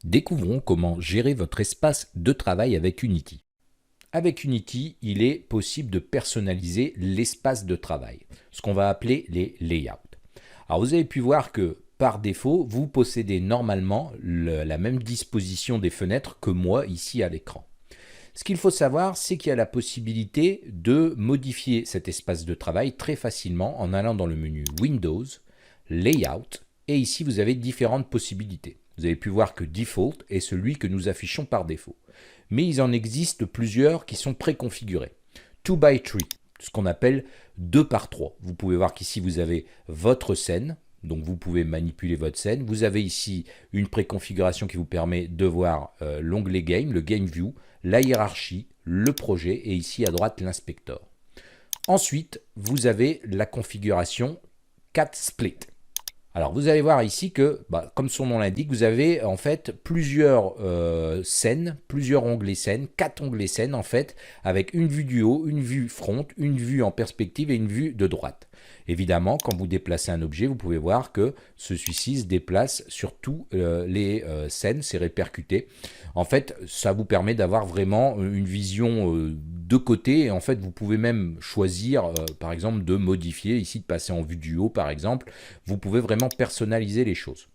Découvrons comment gérer votre espace de travail avec Unity. Avec Unity, il est possible de personnaliser l'espace de travail, ce qu'on va appeler les layouts. Alors vous avez pu voir que par défaut, vous possédez normalement la même disposition des fenêtres que moi ici à l'écran. Ce qu'il faut savoir, c'est qu'il y a la possibilité de modifier cet espace de travail très facilement en allant dans le menu Windows, Layout, et ici vous avez différentes possibilités. Vous avez pu voir que Default est celui que nous affichons par défaut. Mais il en existe plusieurs qui sont préconfigurés. 2 by 3, ce qu'on appelle 2 par 3. Vous pouvez voir qu'ici vous avez votre scène, donc vous pouvez manipuler votre scène. Vous avez ici une préconfiguration qui vous permet de voir l'onglet Game, le Game View, la hiérarchie, le projet et ici à droite l'inspecteur. Ensuite, vous avez la configuration Cat Split. Alors vous allez voir ici que, comme son nom l'indique, vous avez en fait plusieurs scènes, plusieurs onglets scènes, 4 onglets scènes en fait, avec une vue du haut, une vue front, une vue en perspective et une vue de droite. Évidemment, quand vous déplacez un objet, vous pouvez voir que celui-ci se déplace sur tous les scènes, c'est répercuté. En fait, ça vous permet d'avoir vraiment une vision de côté. Et en fait, vous pouvez même choisir, par exemple, de modifier, ici de passer en vue du haut, par exemple. Vous pouvez vraiment personnaliser les choses.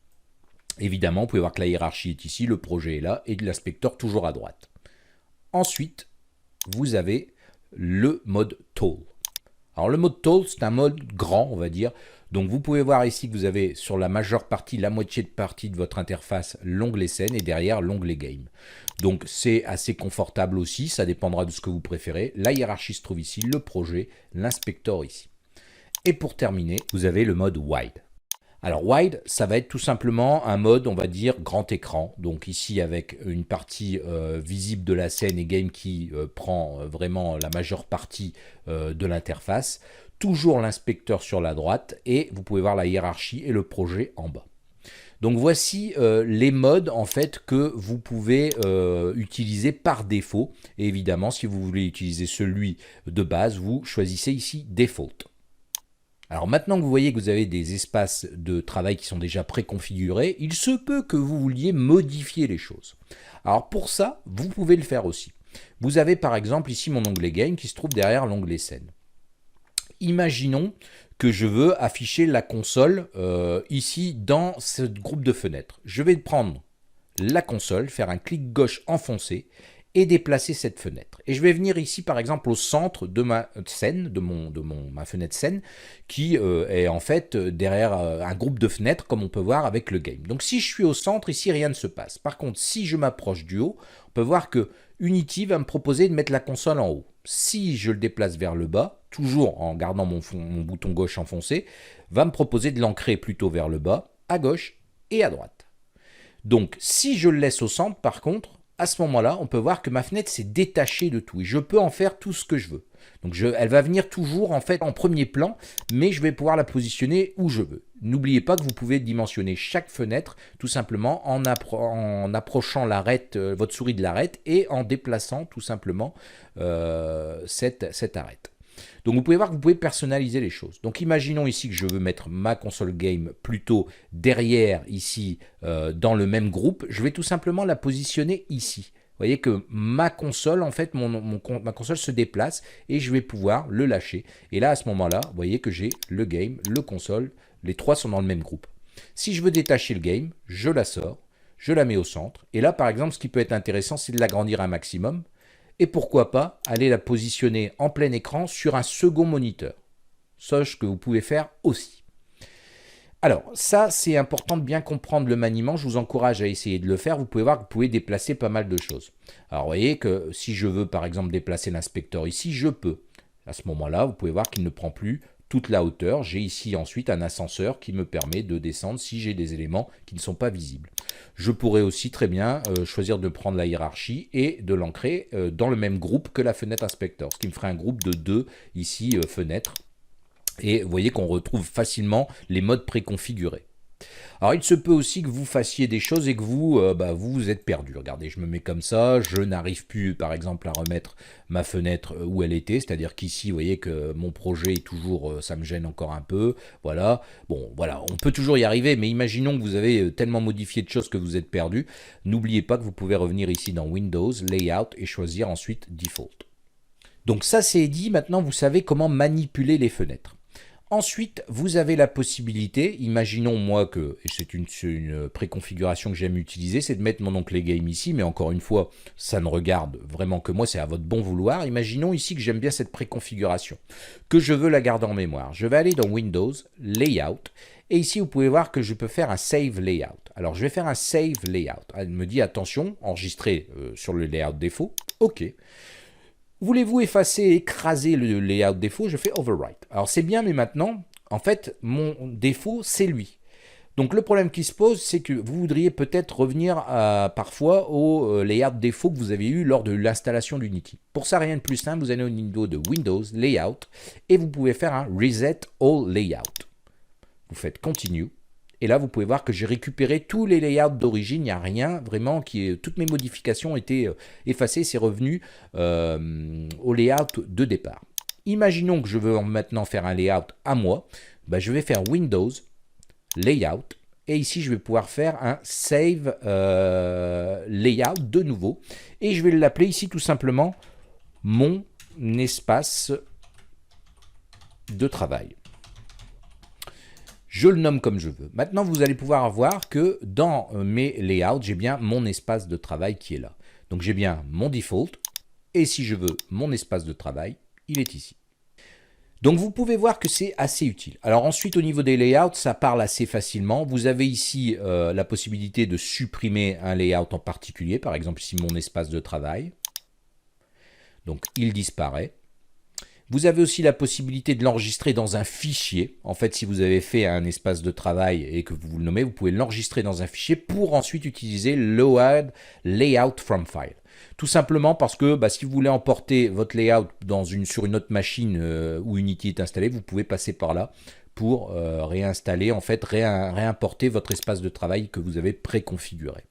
Évidemment, vous pouvez voir que la hiérarchie est ici, le projet est là, et l'inspecteur toujours à droite. Ensuite, vous avez le mode Tall. Alors le mode Tall, c'est un mode grand, on va dire. Donc vous pouvez voir ici que vous avez sur la majeure partie, la moitié de partie de votre interface, l'onglet scène et derrière l'onglet game. Donc c'est assez confortable aussi, ça dépendra de ce que vous préférez. La hiérarchie se trouve ici, le projet, l'inspecteur ici. Et pour terminer, vous avez le mode Wide. Alors Wide, ça va être tout simplement un mode, on va dire, grand écran. Donc ici avec une partie visible de la scène et game qui prend vraiment la majeure partie de l'interface. Toujours l'inspecteur sur la droite et vous pouvez voir la hiérarchie et le projet en bas. Donc voici les modes en fait que vous pouvez utiliser par défaut. Et évidemment, si vous voulez utiliser celui de base, vous choisissez ici Default. Alors maintenant que vous voyez que vous avez des espaces de travail qui sont déjà préconfigurés, il se peut que vous vouliez modifier les choses. Alors pour ça, vous pouvez le faire aussi. Vous avez par exemple ici mon onglet Game qui se trouve derrière l'onglet Scène. Imaginons que je veux afficher la console ici dans ce groupe de fenêtres. Je vais prendre la console, faire un clic gauche enfoncé et déplacer cette fenêtre. Et je vais venir ici par exemple au centre de ma scène, ma fenêtre scène, qui est en fait derrière un groupe de fenêtres comme on peut voir avec le game. Donc si je suis au centre, ici rien ne se passe. Par contre, si je m'approche du haut, on peut voir que Unity va me proposer de mettre la console en haut. Si je le déplace vers le bas, toujours en gardant mon bouton gauche enfoncé, va me proposer de l'ancrer plutôt vers le bas, à gauche et à droite. Donc si je le laisse au centre par contre, à ce moment-là, on peut voir que ma fenêtre s'est détachée de tout et je peux en faire tout ce que je veux. Donc elle va venir toujours en fait en premier plan, mais je vais pouvoir la positionner où je veux. N'oubliez pas que vous pouvez dimensionner chaque fenêtre tout simplement en approchant l'arête, votre souris de l'arête et en déplaçant tout simplement cette arête. Donc vous pouvez voir que vous pouvez personnaliser les choses. Donc imaginons ici que je veux mettre ma console game plutôt derrière ici dans le même groupe. Je vais tout simplement la positionner ici. Vous voyez que ma console, en fait, ma console se déplace et je vais pouvoir le lâcher. Et là, à ce moment-là, vous voyez que j'ai le game, le console, les trois sont dans le même groupe. Si je veux détacher le game, je la sors, je la mets au centre. Et là, par exemple, ce qui peut être intéressant, c'est de l'agrandir un maximum. Et pourquoi pas aller la positionner en plein écran sur un second moniteur. Ce que vous pouvez faire aussi. Alors, ça, c'est important de bien comprendre le maniement. Je vous encourage à essayer de le faire. Vous pouvez voir que vous pouvez déplacer pas mal de choses. Alors, vous voyez que si je veux, par exemple, déplacer l'inspecteur ici, je peux. À ce moment-là, vous pouvez voir qu'il ne prend plus toute la hauteur. J'ai ici ensuite un ascenseur qui me permet de descendre si j'ai des éléments qui ne sont pas visibles. Je pourrais aussi très bien choisir de prendre la hiérarchie et de l'ancrer dans le même groupe que la fenêtre inspecteur, ce qui me ferait un groupe de 2 ici fenêtres. Et vous voyez qu'on retrouve facilement les modes préconfigurés. Alors il se peut aussi que vous fassiez des choses et que vous êtes perdu. Regardez, je me mets comme ça, je n'arrive plus par exemple à remettre ma fenêtre où elle était, c'est-à-dire qu'ici vous voyez que mon projet est toujours, ça me gêne encore un peu, voilà. Bon voilà, on peut toujours y arriver, mais imaginons que vous avez tellement modifié de choses que vous êtes perdu. N'oubliez pas que vous pouvez revenir ici dans Windows, Layout et choisir ensuite Default. Donc ça c'est dit, maintenant vous savez comment manipuler les fenêtres. Ensuite, vous avez la possibilité, imaginons moi que, et c'est une préconfiguration que j'aime utiliser, c'est de mettre mon onglet Game ici, mais encore une fois, ça ne regarde vraiment que moi, c'est à votre bon vouloir. Imaginons ici que j'aime bien cette préconfiguration, que je veux la garder en mémoire. Je vais aller dans Windows, Layout, et ici vous pouvez voir que je peux faire un Save Layout. Alors je vais faire un Save Layout. Elle me dit attention, enregistrer sur le layout défaut, ok. Voulez-vous effacer, écraser le layout défaut? Je fais overwrite. Alors c'est bien, mais maintenant, en fait, mon défaut, c'est lui. Donc le problème qui se pose, c'est que vous voudriez peut-être revenir parfois au layout défaut que vous avez eu lors de l'installation d'Unity. Pour ça, rien de plus simple, vous allez au niveau de Windows, Layout, et vous pouvez faire un Reset All Layout. Vous faites Continue. Et là, vous pouvez voir que j'ai récupéré tous les layouts d'origine. Il n'y a rien vraiment toutes mes modifications ont été effacées. C'est revenu au layout de départ. Imaginons que je veux maintenant faire un layout à moi. Je vais faire Windows, Layout. Et ici, je vais pouvoir faire un Save Layout de nouveau. Et je vais l'appeler ici tout simplement mon espace de travail. Je le nomme comme je veux. Maintenant, vous allez pouvoir voir que dans mes layouts, j'ai bien mon espace de travail qui est là. Donc, j'ai bien mon default. Et si je veux mon espace de travail, il est ici. Donc, vous pouvez voir que c'est assez utile. Alors ensuite, au niveau des layouts, ça parle assez facilement. Vous avez ici la possibilité de supprimer un layout en particulier. Par exemple, ici, mon espace de travail. Donc, il disparaît. Vous avez aussi la possibilité de l'enregistrer dans un fichier. En fait, si vous avez fait un espace de travail et que vous le nommez, vous pouvez l'enregistrer dans un fichier pour ensuite utiliser Load Layout from File. Tout simplement parce que si vous voulez emporter votre layout sur une autre machine où Unity est installé, vous pouvez passer par là pour réinstaller, en fait, réimporter votre espace de travail que vous avez préconfiguré.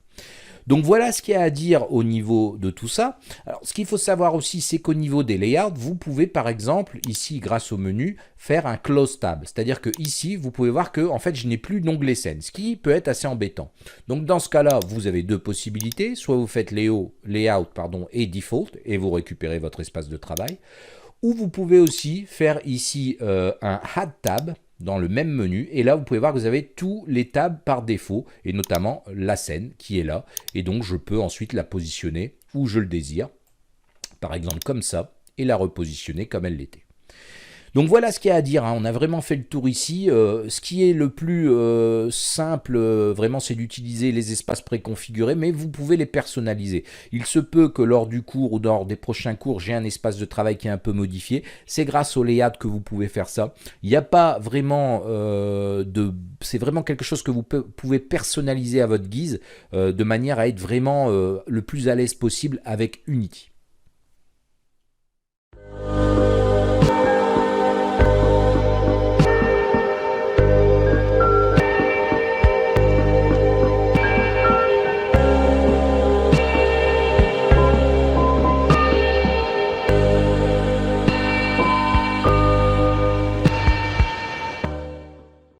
Donc voilà ce qu'il y a à dire au niveau de tout ça. Alors ce qu'il faut savoir aussi, c'est qu'au niveau des layouts, vous pouvez par exemple ici grâce au menu faire un close tab. C'est-à-dire que ici vous pouvez voir que en fait je n'ai plus d'onglet scène, ce qui peut être assez embêtant. Donc dans ce cas-là, vous avez deux possibilités, soit vous faites layout et default et vous récupérez votre espace de travail, ou vous pouvez aussi faire ici un add tab dans le même menu, et là vous pouvez voir que vous avez tous les tabs par défaut, et notamment la scène qui est là, et donc je peux ensuite la positionner où je le désire, par exemple comme ça, et la repositionner comme elle l'était. Donc voilà ce qu'il y a à dire, hein. On a vraiment fait le tour ici. Ce qui est le plus simple, vraiment, c'est d'utiliser les espaces préconfigurés, mais vous pouvez les personnaliser. Il se peut que lors du cours ou lors des prochains cours, j'ai un espace de travail qui est un peu modifié. C'est grâce au layout que vous pouvez faire ça. Il n'y a pas vraiment c'est vraiment quelque chose que vous pouvez personnaliser à votre guise, de manière à être vraiment le plus à l'aise possible avec Unity.